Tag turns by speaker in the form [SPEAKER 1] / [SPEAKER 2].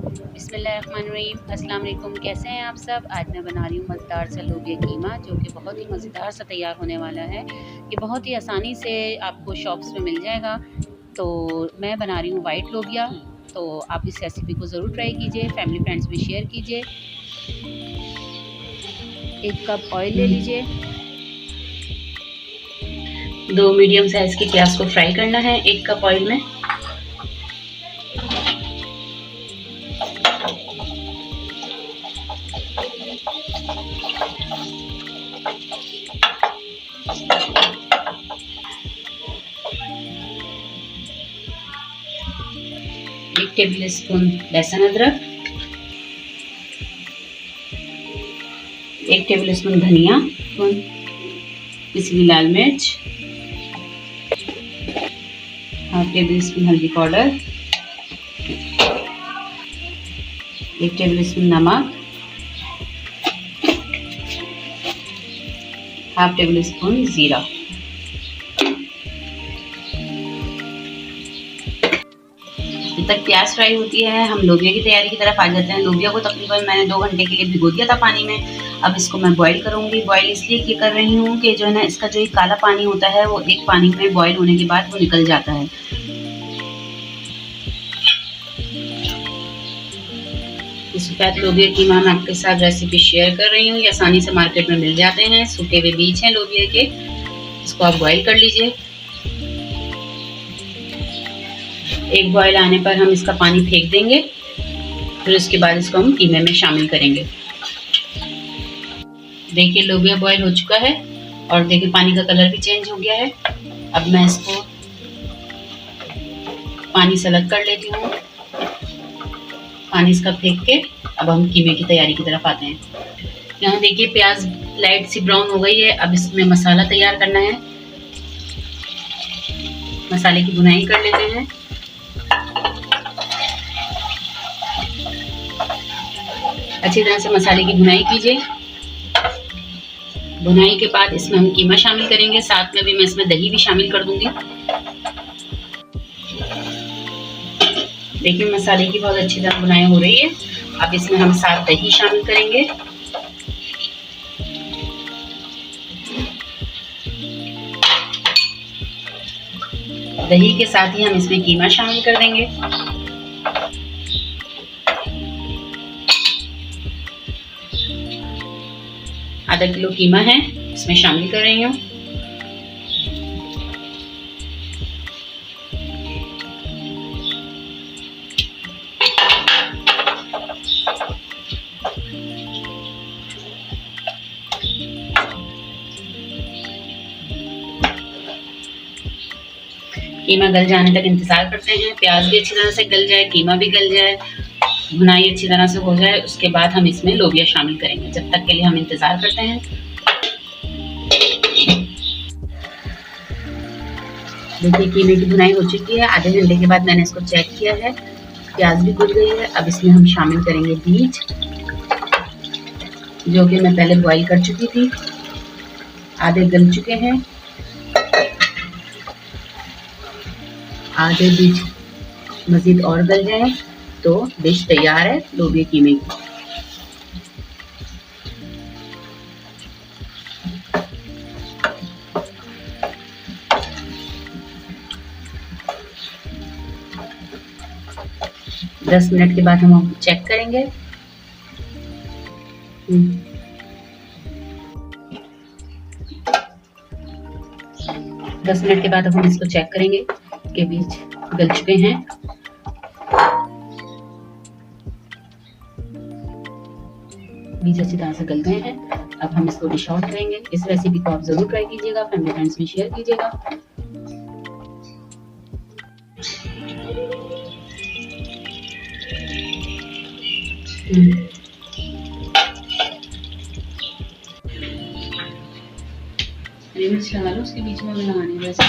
[SPEAKER 1] बिस्मिल्लाहिर्रहमानिर्रहीम। अस्सलाम वालेकुम। कैसे हैं आप सब? आज मैं बना रही हूँ मज़ेदार सा लोबिया कीमा, जो कि बहुत ही मज़ेदार सा तैयार होने वाला है। ये बहुत ही आसानी से आपको शॉप्स में मिल जाएगा। तो मैं बना रही हूँ वाइट लोबिया। तो आप इस रेसिपी को ज़रूर ट्राई कीजिए, फैमिली फ्रेंड्स में शेयर कीजिए। 1 कप ऑयल ले लीजिए। 2 मीडियम साइज़ की प्याज को फ्राई करना है 1 कप ऑयल में। एक टेबल स्पून लहसुन अदरक, 1 टेबल स्पून धनिया, पिसी हुई लाल मिर्च, हाफ टेबल स्पून हल्दी पाउडर, 1 टेबल स्पून नमक, हाफ टेबल स्पून जीरा। जब तक प्याज फ्राई होती है हम लोबिया की तैयारी की तरफ आ जाते हैं। लोबिया को तकरीबन मैंने 2 घंटे के लिए भिगो दिया था पानी में। अब इसको मैं बॉईल करूंगी। बॉईल इसलिए कर रही हूँ कि जो है ना, इसका जो काला पानी होता है वो एक पानी में बॉईल होने के बाद वो निकल जाता है। सफ़ेद लोबिया कीमा मैं आपके साथ रेसिपी शेयर कर रही हूँ। ये आसानी से मार्केट में मिल जाते हैं। सूखे हुए बीज हैं लोबिया के, इसको आप बॉईल कर लीजिए। एक बॉईल आने पर हम इसका पानी फेंक देंगे, फिर उसके बाद इसको हम कीमे में शामिल करेंगे। देखिए लोबिया बॉईल हो चुका है और देखिए पानी का कलर भी चेंज हो गया है। अब मैं इसको पानी से अलग कर लेती हूँ। पानी इसका फेंक के अब हम कीमे की तैयारी की तरफ आते हैं। यहाँ देखिए प्याज लाइट सी ब्राउन हो गई है। अब इसमें मसाला तैयार करना है। मसाले की भुनाई कर लेते हैं। अच्छी तरह से मसाले की भुनाई कीजिए। भुनाई के बाद इसमें हम कीमा शामिल करेंगे। साथ में भी मैं इसमें दही भी शामिल कर दूंगी। देखिए मसाले की बहुत अच्छी तरह भुनाई हो रही है। अब इसमें हम साथ दही शामिल करेंगे। दही के साथ ही हम इसमें कीमा शामिल कर देंगे। आधा किलो कीमा है, इसमें शामिल कर रही हूँ। कीमा गल जाने तक इंतजार करते हैं। प्याज भी अच्छी तरह से गल जाए, कीमा भी गल जाए, भुनाई अच्छी तरह से हो जाए, उसके बाद हम इसमें लोबिया शामिल करेंगे। जब तक के लिए हम इंतजार करते हैं। देखिए कीमे की भुनाई हो चुकी है। आधे घंटे के बाद मैंने इसको चेक किया है, प्याज भी गल गई है। अब इसमें हम शामिल करेंगे बीज, जो कि मैं पहले बॉईल कर चुकी थी। आधे गल चुके हैं, आधे बीज मजीद और गल जाए तो डिश तैयार है लोबिया कीमे की। दस मिनट के बाद हम चेक करेंगे। 10 मिनट के बाद अब हम इसको चेक करेंगे कि बीज गल चुके हैं। बीज अच्छी तरह से गल गए हैं। अब हम इसको डिश आउट करेंगे। इस रेसिपी को आप जरूर ट्राई कीजिएगा, फैमिली फ्रेंड्स में शेयर कीजिएगा। हरी मिर्च लगा लो उसके बीच में, बनाने वैसे